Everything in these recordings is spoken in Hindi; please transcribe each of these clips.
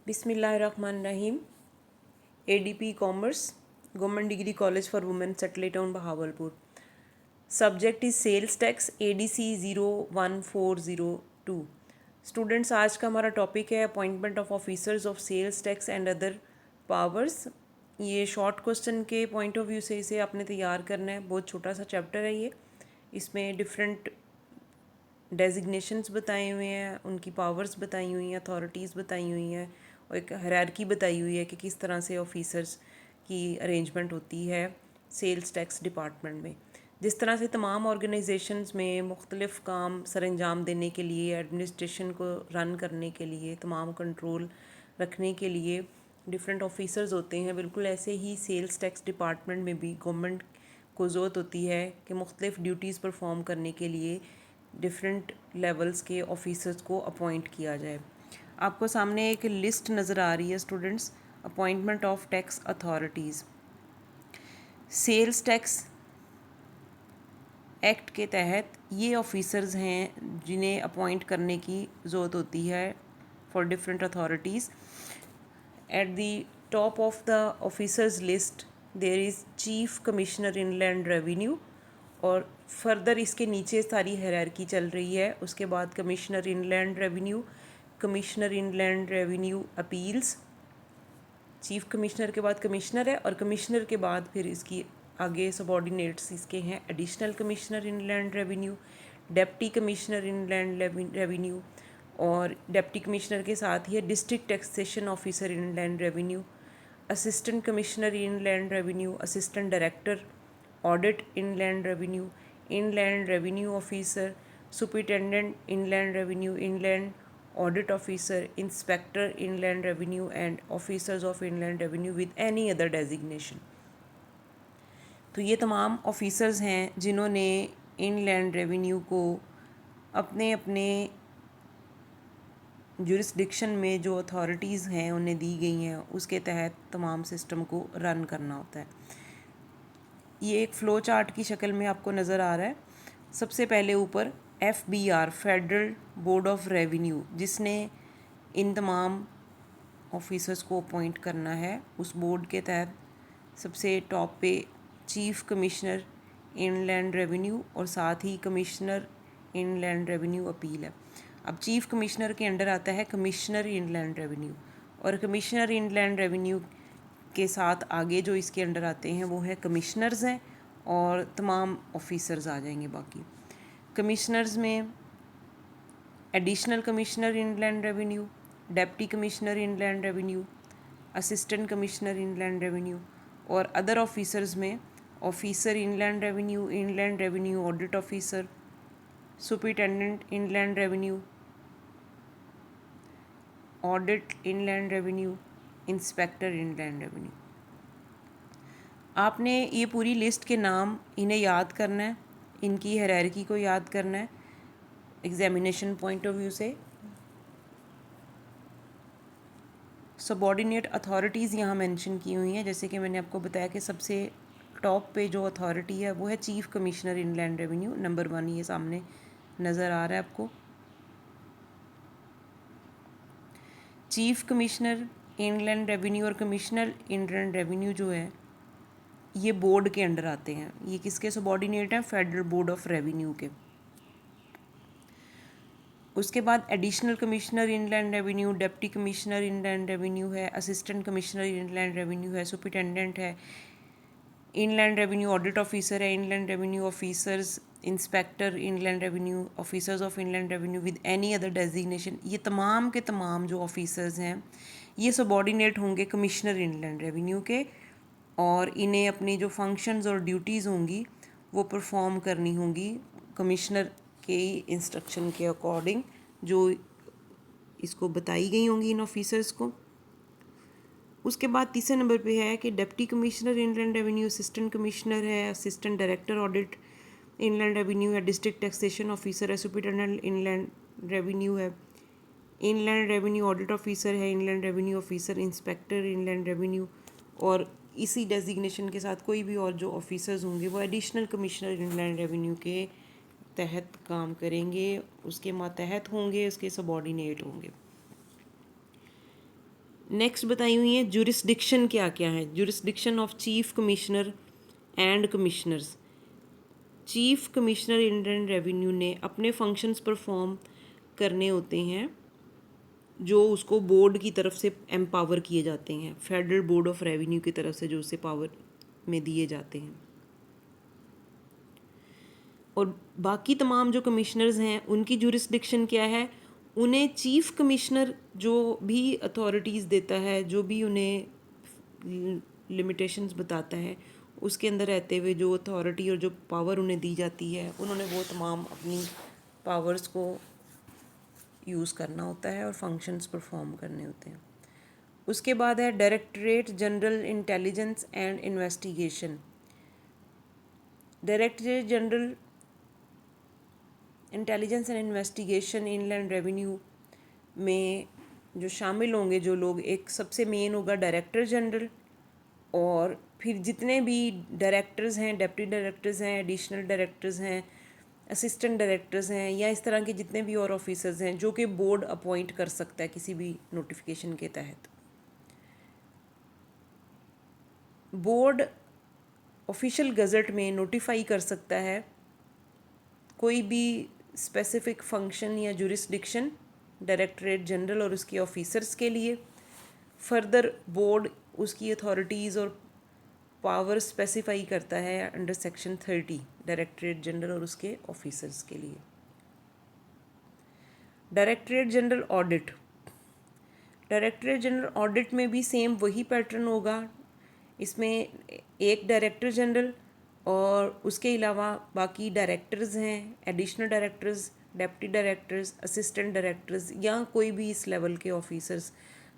बिस्मिल्लाहिर्रहमानिर्रहीम। ADP commerce, government degree college for women, satellite town Bahawalpur. Subject is sales tax ADC 01402। Students, आज का हमारा टॉपिक है appointment of officers of sales tax and other powers. ये शॉर्ट क्वेश्चन के पॉइंट ऑफ व्यू से इसे आपने तैयार करना है। बहुत छोटा सा चैप्टर है ये। इसमें डिफरेंट डेजिग्नेशंस बताए हुए हैं, उनकी पावर्स बताई हुई हैं, अथॉरिटीज़ बताई हुई हैं और एक हायरार्की बताई हुई है कि किस तरह से ऑफिसर्स की अरेंजमेंट होती है सेल्स टैक्स डिपार्टमेंट में। जिस तरह से तमाम ऑर्गेनाइजेशंस में मुख्तलिफ़ काम सर अंजाम देने के लिए, एडमिनिस्ट्रेशन को रन करने के लिए, तमाम कंट्रोल रखने के लिए डिफरेंट ऑफिसर्स होते हैं, बिल्कुल ऐसे ही सेल्स टैक्स डिपार्टमेंट में भी गवर्नमेंट को ज़रूरत होती है कि मुख्तलिफ़ ड्यूटीज़ परफॉर्म करने के लिए डिफरेंट लेवल्स के ऑफिसर्स को अपॉइंट किया जाए। आपको सामने एक लिस्ट नज़र आ रही है students, appointment of tax authorities. Sales tax act के तहत ये ऑफिसर्स हैं जिन्हें अपॉइंट करने की ज़रूरत होती है for different authorities. At the top of the officers list there is chief commissioner inland revenue, और फर्दर इसके नीचे सारी हायरार्की चल रही है। उसके बाद commissioner inland revenue, commissioner inland revenue appeals, chief commissioner के बाद कमिश्नर है, और कमिश्नर के बाद फिर इसकी आगे सबॉर्डिनेट्स इसके हैं additional commissioner inland revenue, deputy commissioner inland revenue, और डेप्टी कमिश्नर के साथ ही है district taxation officer inland revenue, assistant commissioner inland revenue, assistant director audit inland revenue officer, superintendent inland revenue, inland audit officer, inspector inland revenue and officers of inland revenue with any other designation. तो ये तमाम ऑफिसर्स हैं जिन्होंने इनलैंड रेवेन्यू को अपने अपने जुरिस्डिक्शन में जो अथॉरिटीज़ हैं उन्हें दी गई हैं, उसके तहत तमाम सिस्टम को रन करना होता है। ये एक फ़्लो चार्ट की शक्ल में आपको नज़र आ रहा है। सबसे पहले ऊपर FBR, federal board of revenue, जिसने इन तमाम ऑफिसर्स को अपॉइंट करना है, उस बोर्ड के तहत सबसे टॉप पे चीफ कमिश्नर इनलैंड रेवेन्यू और साथ ही कमिश्नर इनलैंड रेवेन्यू अपील है। अब चीफ कमिश्नर के अंडर आता है कमिश्नर इनलैंड रेवेन्यू, और कमिश्नर इनलैंड रेवेन्यू के साथ आगे जो इसके अंडर आते हैं वो है कमिश्नर्स हैं, और तमाम ऑफिसर्स आ जाएंगे बाकी। कमिश्नर्स में additional commissioner inland revenue, deputy commissioner inland revenue, assistant commissioner inland revenue, और अदर ऑफिसर्स में officer inland revenue audit officer, superintendent inland revenue, audit inland revenue, inspector inland revenue. आपने ये पूरी लिस्ट के नाम इन्हें याद करना है, इनकी हायरार्की को याद करना है एग्जामिनेशन पॉइंट ऑफ व्यू से। सबॉर्डिनेट अथॉरिटीज़ यहाँ मेंशन की हुई हैं, जैसे कि मैंने आपको बताया कि सबसे टॉप पे जो अथॉरिटी है वो है chief commissioner inland revenue, number 1 ये सामने नज़र आ रहा है आपको। चीफ कमिश्नर इनलैंड रेवेन्यू और कमिश्नर इनलैंड रेवेन्यू जो है ये बोर्ड के अंडर आते हैं। ये किसके सबॉर्डिनेट हैं? फेडरल बोर्ड ऑफ रेवेन्यू के। उसके बाद additional commissioner inland revenue, deputy commissioner inland revenue है, असिस्टेंट कमिश्नर इनलैंड रेवेन्यू है, सुपरिटेंडेंट है, इनलैंड रेवेन्यू ऑडिट ऑफिसर है, inland revenue officers, inspector inland revenue, officers of inland revenue with any other designation. ये तमाम के तमाम जो ऑफिसर्स हैं ये सबॉर्डिनेट होंगे कमिश्नर इनलैंड रेवेन्यू के, और इन्हें अपनी जो फंक्शंस और ड्यूटीज़ होंगी वो परफॉर्म करनी होंगी कमिश्नर के इंस्ट्रक्शन के अकॉर्डिंग, जो इसको बताई गई होंगी इन ऑफिसर्स को। उसके बाद तीसरे नंबर पे है कि deputy commissioner inland revenue, assistant commissioner है, assistant director audit inland revenue है, डिस्ट्रिक्ट टैक्सेशन ऑफिसर है, सुपरिटेंडेंट इनलैंड रेवेन्यू है, इनलैंड रेवेन्यू ऑडिट ऑफिसर है, inland revenue officer, inspector inland revenue, और इसी डेजिग्नेशन के साथ कोई भी और जो ऑफिसर्स होंगे वो एडिशनल कमिश्नर इनलैंड रेवेन्यू के तहत काम करेंगे, उसके मातहत होंगे, उसके सबॉर्डिनेट होंगे। नेक्स्ट बताई हुई है जुरिस्डिक्शन क्या क्या है। Jurisdiction of chief commissioner and commissioners. Chief commissioner Indian revenue ने अपने फंक्शंस परफॉर्म करने होते हैं जो उसको बोर्ड की तरफ से एम्पावर किए जाते हैं, फेडरल बोर्ड ऑफ रेवेन्यू की तरफ से जो उसे पावर में दिए जाते हैं। और बाकी तमाम जो कमिश्नर्स हैं उनकी जुरिस्डिक्शन क्या है, उन्हें चीफ कमिश्नर जो भी अथॉरिटीज़ देता है, जो भी उन्हें लिमिटेशंस बताता है, उसके अंदर रहते हुए जो अथॉरिटी और जो पावर उन्हें दी जाती है, उन्होंने वो तमाम अपनी पावर्स को यूज़ करना होता है और फंक्शंस परफॉर्म करने होते हैं। उसके बाद है directorate general intelligence and investigation. Directorate general intelligence and investigation inland revenue में जो शामिल होंगे जो लोग, एक सबसे मेन होगा डायरेक्टर जनरल, और फिर जितने भी डायरेक्टर्स हैं, डिप्टी डायरेक्टर्स हैं, एडिशनल डायरेक्टर्स हैं, असिस्टेंट डायरेक्टर्स हैं, या इस तरह के जितने भी और ऑफिसर्स हैं जो कि बोर्ड अपॉइंट कर सकता है किसी भी नोटिफिकेशन के तहत। बोर्ड ऑफिशियल गज़ट में नोटिफाई कर सकता है कोई भी स्पेसिफिक फंक्शन या जुरिस्डिक्शन डायरेक्टरेट जनरल और उसके ऑफिसर्स के लिए। फर्दर बोर्ड उसकी अथॉरिटीज़ और पावर स्पेसिफाई करता है अंडर सेक्शन 30 डायरेक्टरेट जनरल और उसके ऑफिसर्स के लिए। Directorate general audit. Directorate general audit में भी सेम वही पैटर्न होगा। इसमें एक डायरेक्टर जनरल और उसके अलावा बाकी डायरेक्टर्स हैं, additional directors, deputy directors, assistant directors, या कोई भी इस लेवल के officers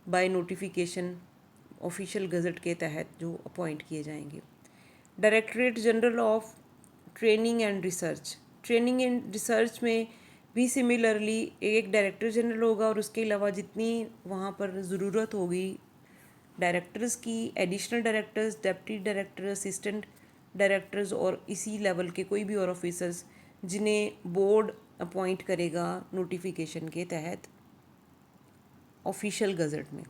by notification official gazette के तहत जो अपॉइंट किए जाएंगे। Directorate general of training and research. Training and research में भी सिमिलरली एक डायरेक्टर जनरल होगा और उसके अलावा जितनी वहाँ पर ज़रूरत होगी डायरेक्टर्स की, additional directors, deputy director, assistant directors और इसी लेवल के कोई भी और ऑफिसर्स जिन्हें बोर्ड अपॉइंट करेगा नोटिफिकेशन के तहत ऑफिशियल गज़ट में।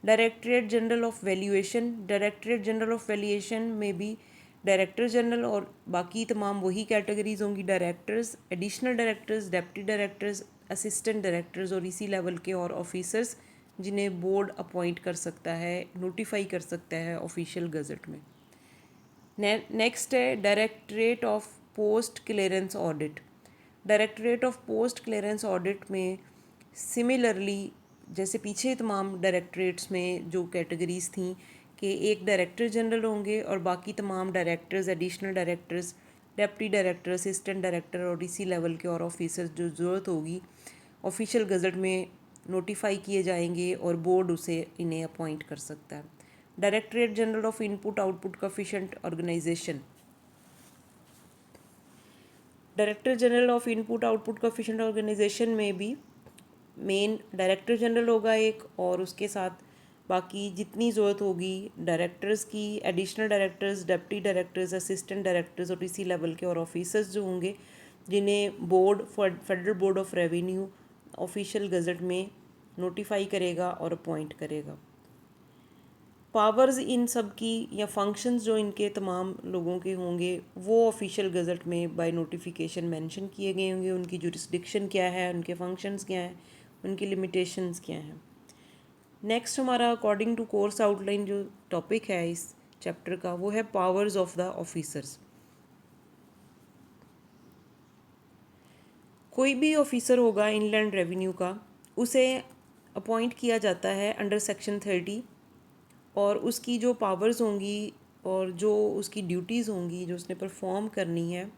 Directorate general of valuation. Directorate general of valuation में भी डायरेक्टर जनरल और बाकी तमाम वही कैटेगरीज होंगी, directors, additional directors, deputy directors, assistant directors और इसी लेवल के और ऑफिसर्स जिन्हें बोर्ड अपॉइंट कर सकता है, नोटिफाई कर सकता है ऑफिशियल गज़ट में। नेक्स्ट है directorate of post clearance audit. Directorate of post clearance audit में सिमिलरली जैसे पीछे तमाम डायरेक्टरेट्स में जो कैटेगरीज थी कि एक डायरेक्टर जनरल होंगे और बाकी तमाम directors, additional directors, deputy director, assistant director और इसी लेवल के और ऑफिसर्स जो ज़रूरत होगी ऑफिशियल गज़ट में नोटिफाई किए जाएंगे और बोर्ड उसे इन्हें अपॉइंट कर सकता है। Directorate general of input output coefficient organisation. Director general of input output coefficient organisation में भी मेन डायरेक्टर जनरल होगा एक, और उसके साथ बाकी जितनी ज़रूरत होगी डायरेक्टर्स की, additional directors, deputy directors, assistant directors और इसी लेवल के और ऑफिसर्स जो होंगे जिन्हें board, federal board of revenue official gazette में नोटिफाई करेगा और अपॉइंट करेगा। पावर्स इन सब की या फंक्शंस जो इनके तमाम लोगों के होंगे वो ऑफिशियल गज़ट में बाय नोटिफिकेशन मेंशन किए गए होंगे। उनकी जुरिस्डिक्शन क्या है, उनके फंक्शंस क्या हैं, उनकी लिमिटेशंस क्या हैं। नेक्स्ट हमारा अकॉर्डिंग टू कोर्स आउटलाइन जो टॉपिक है इस चैप्टर का वो है पावर्स ऑफ द ऑफिसर्स। कोई भी ऑफिसर होगा इनलैंड रेवेन्यू का, उसे अपॉइंट किया जाता है अंडर सेक्शन 30 और उसकी जो पावर्स होंगी और जो उसकी ड्यूटीज़ होंगी जो उसने परफॉर्म करनी है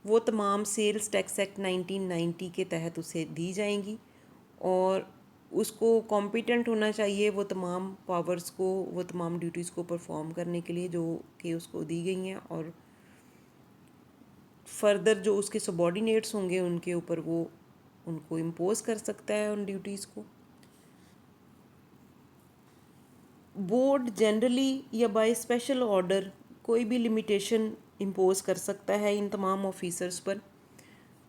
वो तमाम सेल्स टैक्स एक्ट 1990 के तहत उसे दी जाएंगी और उसको कॉम्पिटेंट होना चाहिए वो तमाम पावर्स को, वो तमाम ड्यूटीज़ को परफॉर्म करने के लिए जो कि उसको दी गई हैं, और फर्दर जो उसके सबॉर्डिनेट्स होंगे उनके ऊपर वो उनको इम्पोज कर सकता है उन ड्यूटीज़ को। बोर्ड जनरली या बाय स्पेशल ऑर्डर कोई भी लिमिटेशन इम्पोज कर सकता है इन तमाम ऑफिसर्स पर।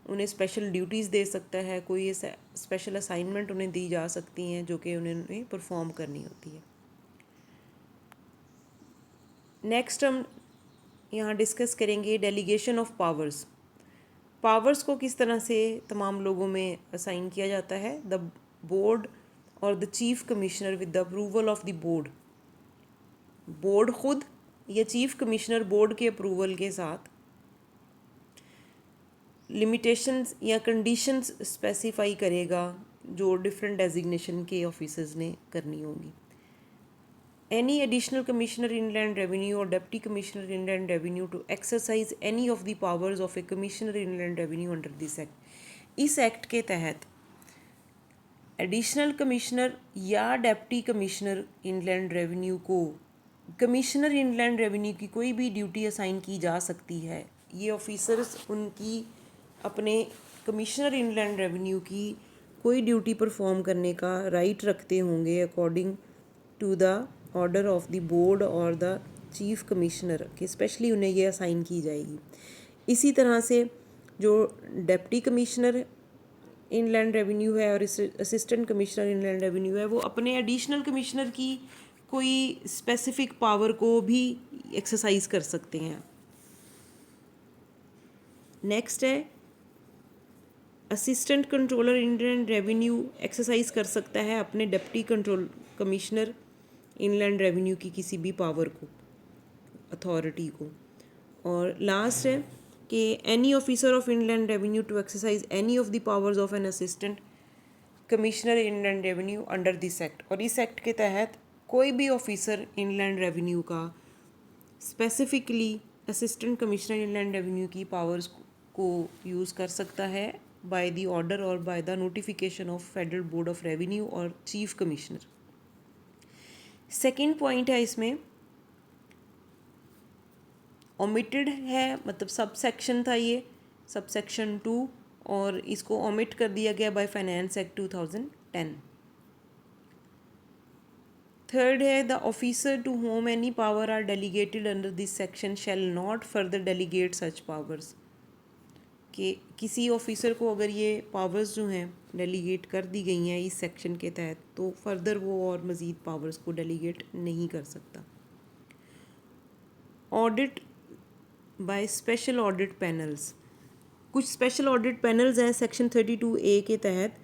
उन्हें स्पेशल ड्यूटीज़ दे सकता है, कोई ऐसा स्पेशल असाइनमेंट उन्हें दी जा सकती हैं जो कि उन्हें परफॉर्म करनी होती है। नेक्स्ट हम यहाँ डिस्कस करेंगे डेलीगेशन ऑफ पावर्स। पावर्स को किस तरह से तमाम लोगों में असाइन किया जाता है। द बोर्ड और the chief commissioner with the approval of the board, board खुद या चीफ कमिश्नर बोर्ड के अप्रूवल के साथ लिमिटेशंस या कंडीशंस स्पेसिफाई करेगा जो डिफरेंट डेजिग्नेशन के ऑफिसर्स ने करनी होगी। Any additional commissioner inland revenue or deputy commissioner inland revenue to exercise any of the powers of a commissioner inland revenue under this act। इस एक्ट के तहत एडिशनल कमिश्नर या डेप्टी कमिश्नर इनलैंड रेवेन्यू को कमिश्नर इनलैंड रेवेन्यू की कोई भी ड्यूटी असाइन की जा सकती है। ये ऑफिसर्स उनकी अपने कमिश्नर इनलैंड रेवेन्यू की कोई ड्यूटी परफॉर्म करने का राइट रखते होंगे according to the order of the board और द चीफ कमिश्नर के, स्पेशली उन्हें ये असाइन की जाएगी। इसी तरह से जो डिप्टी कमिश्नर इनलैंड रेवेन्यू है और असिस्टेंट कमिश्नर इनलैंड रेवेन्यू है, वो अपने एडिशनल कमिश्नर की कोई स्पेसिफिक पावर को भी एक्सरसाइज कर सकते हैं। नेक्स्ट है assistant controller inland revenue exercise कर सकता है अपने deputy control commissioner inland revenue की किसी भी पावर को, अथॉरिटी को। और लास्ट है कि any officer of inland revenue to exercise any of the powers of an assistant commissioner inland revenue under this act. और इस एक्ट के तहत कोई भी ऑफिसर इनलैंड रेवेन्यू का specifically assistant commissioner inland revenue की पावर्स को यूज़ कर सकता है बाय द ऑर्डर और by the notification of federal board of revenue और चीफ कमिश्नर। सेकेंड पॉइंट है इसमें ओमिटेड है, मतलब सब सेक्शन था ये, सब सेक्शन 2, और इसको ओमिट कर दिया गया बाय फाइनेंस एक्ट 2010। थर्ड है the officer to whom any power are delegated under this section shall not further delegate such powers. कि किसी ऑफिसर को अगर ये पावर्स जो हैं डेलीगेट कर दी गई हैं इस सेक्शन के तहत, तो फर्दर वो और मज़ीद पावर्स को डेलीगेट नहीं कर सकता। Audit by special audit panels, कुछ स्पेशल ऑडिट पैनल्स हैं सेक्शन 32A के तहत।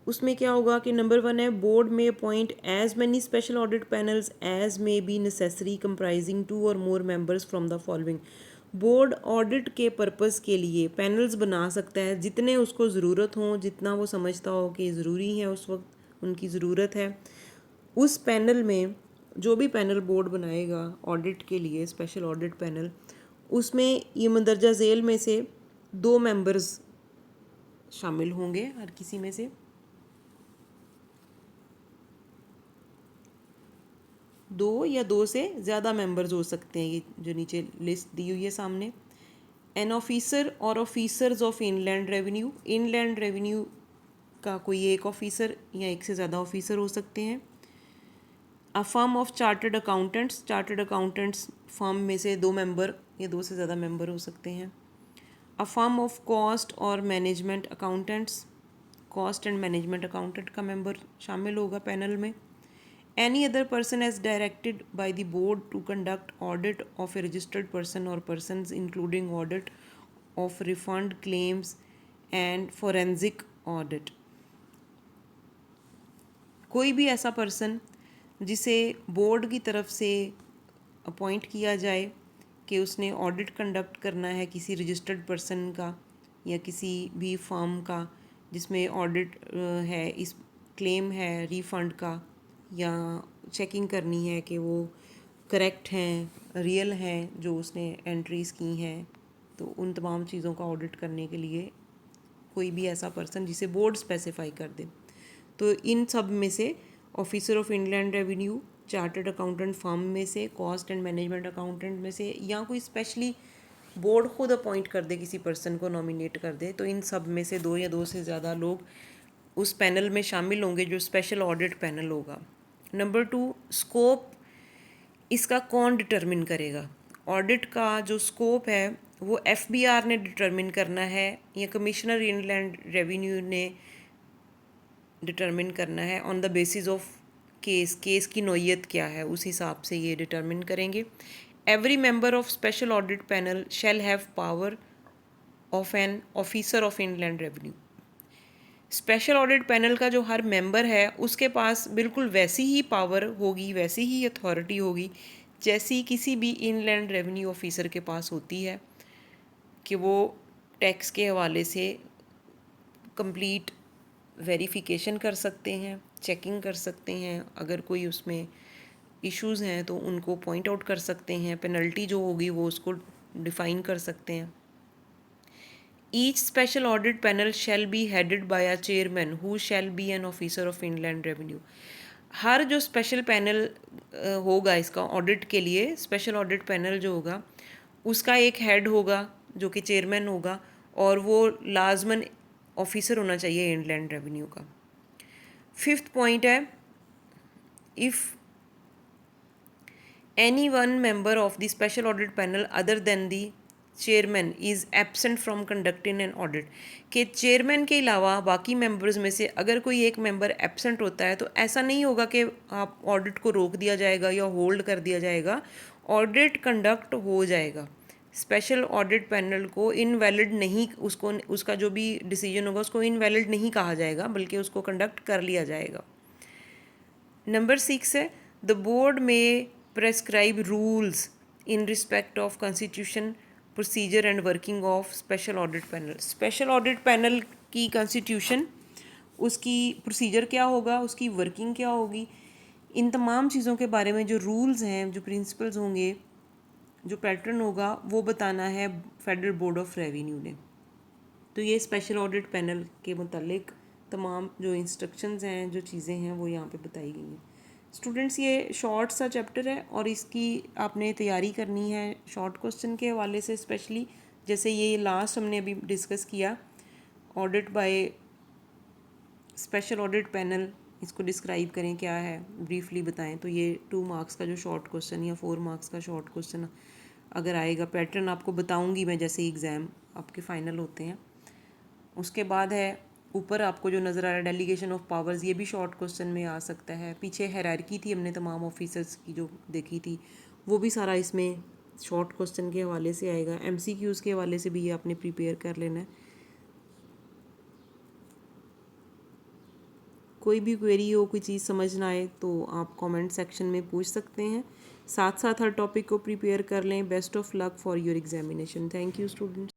उसमें क्या होगा कि नंबर 1 है बोर्ड में appoint as many special audit panels as may be necessary comprising 2 और more members from the following. Board audit के पर्पस के लिए पैनल्स बना सकता है जितने उसको ज़रूरत हों, जितना वो समझता हो कि ज़रूरी है, उस वक्त उनकी ज़रूरत है। उस पैनल में जो भी पैनल बोर्ड बनाएगा ऑडिट के लिए, स्पेशल ऑडिट पैनल, उसमें ये मंदरजा झेल में से 2 मेंबर्स शामिल होंगे। हर किसी में से 2 या 2 से ज़्यादा मेंबर्स हो सकते हैं। ये जो नीचे लिस्ट दी हुई है सामने, एन ऑफिसर और officers of inland revenue, inland revenue का कोई एक ऑफिसर या एक से ज़्यादा ऑफिसर हो सकते हैं। A firm of chartered accountants, chartered accountants firm में से 2 मेंबर या 2 से ज़्यादा मेंबर हो सकते हैं। अ फर्म ऑफ कॉस्ट और management accountants, cost and management accountant का मेंबर शामिल होगा पैनल में। Any other person as directed by the board to conduct audit of a registered person or persons including audit of refund claims and forensic audit। कोई भी ऐसा पर्सन जिसे बोर्ड की तरफ से अपॉइंट किया जाए कि उसने ऑडिट कंडक्ट करना है किसी रजिस्टर्ड पर्सन का या किसी भी फर्म का जिसमें ऑडिट है, इस क्लेम है रिफ़ंड का, या चेकिंग करनी है कि वो करेक्ट हैं, रियल हैं जो उसने एंट्रीज़ की हैं, तो उन तमाम चीज़ों का ऑडिट करने के लिए कोई भी ऐसा पर्सन जिसे बोर्ड स्पेसिफाई कर दे। तो इन सब में से officer of inland revenue, chartered accountant firm में से, कॉस्ट एंड मैनेजमेंट अकाउंटेंट में से, या कोई स्पेशली बोर्ड खुद अपॉइंट कर दे, किसी पर्सन को नॉमिनेट कर दे, तो इन सब में से 2 या 2 से ज़्यादा लोग उस पैनल में शामिल होंगे जो स्पेशल ऑडिट पैनल होगा। नंबर 2, स्कोप, इसका कौन डिटरमिन करेगा। ऑडिट का जो स्कोप है वो FBR ने डिटरमिन करना है या कमिश्नर इनलैंड रेवेन्यू ने डिटरमिन करना है on the basis of case की नोयत क्या है उस हिसाब से ये डिटरमिन करेंगे। Every member of special audit panel shall have power of N officer of inland revenue. Special audit panel का जो हर मेंबर है उसके पास बिल्कुल वैसी ही पावर होगी, वैसी ही अथॉरिटी होगी जैसी किसी भी इनलैंड रेवेन्यू ऑफिसर के पास होती है कि वो टैक्स के हवाले से कंप्लीट वेरिफिकेशन कर सकते हैं, चेकिंग कर सकते हैं, अगर कोई उसमें इश्यूज़ हैं तो उनको पॉइंट आउट कर सकते हैं, पेनल्टी जो होगी वो उसको डिफ़ाइन कर सकते हैं। Each special audit panel shall be headed by a chairman who shall be an officer of inland revenue. हर जो स्पेशल पैनल होगा इसका ऑडिट के लिए, स्पेशल ऑडिट पैनल जो होगा उसका एक हेड होगा जो कि चेयरमैन होगा और वो लाजमन ऑफिसर होना चाहिए इनलैंड रेवेन्यू का। फिफ्थ पॉइंट है, if any one member of the special audit panel other than the chairman is absent from conducting an audit, कि चेयरमैन के अलावा बाकी मेंबर्स में से अगर कोई एक मेंबर एब्सेंट होता है तो ऐसा नहीं होगा कि आप ऑडिट को रोक दिया जाएगा या होल्ड कर दिया जाएगा, ऑडिट कंडक्ट हो जाएगा। स्पेशल ऑडिट पैनल को इनवैलिड नहीं, उसको उसका जो भी डिसीजन होगा उसको इनवैलिड नहीं कहा जाएगा बल्कि उसको कंडक्ट कर लिया जाएगा। नंबर 6 है, द बोर्ड में prescribe rules in respect of constitution procedure and working of special audit panel. Special audit panel की कॉन्स्टिट्यूशन, उसकी प्रोसीजर क्या होगा, उसकी वर्किंग क्या होगी, इन तमाम चीज़ों के बारे में जो रूल्स हैं, जो प्रिंसिपल्स होंगे, जो पैटर्न होगा वो बताना है फेडरल बोर्ड ऑफ रेवेन्यू ने। तो ये स्पेशल ऑडिट पैनल के मुतालिक तमाम जो इंस्ट्रक्शंस हैं, जो चीज़ें हैं वो यहाँ पे बताई गई हैं। स्टूडेंट्स ये शॉर्ट सा चैप्टर है और इसकी आपने तैयारी करनी है शॉर्ट क्वेश्चन के हवाले से, स्पेशली जैसे ये लास्ट हमने अभी डिस्कस किया audit by special audit panel, इसको डिस्क्राइब करें क्या है, ब्रीफली बताएं। तो ये 2 मार्क्स का जो शॉर्ट क्वेश्चन या 4 मार्क्स का शॉर्ट क्वेश्चन अगर आएगा, पैटर्न आपको बताऊंगी मैं जैसे एग्ज़ाम आपके फाइनल होते हैं। उसके बाद है ऊपर आपको जो नज़र आ रहा है डेलीगेशन ऑफ पावर्स, ये भी शॉर्ट क्वेश्चन में आ सकता है। पीछे हायरार्की थी हमने तमाम ऑफिसर्स की जो देखी थी, वो भी सारा इसमें शॉर्ट क्वेश्चन के हवाले से आएगा। MCQs के हवाले से भी ये आपने प्रिपेयर कर लेना है। कोई भी क्वेरी हो, कोई चीज़ समझ ना आए तो आप कमेंट सेक्शन में पूछ सकते हैं। साथ साथ हर टॉपिक को प्रिपेयर कर लें। Best of luck for your examination. Thank you students.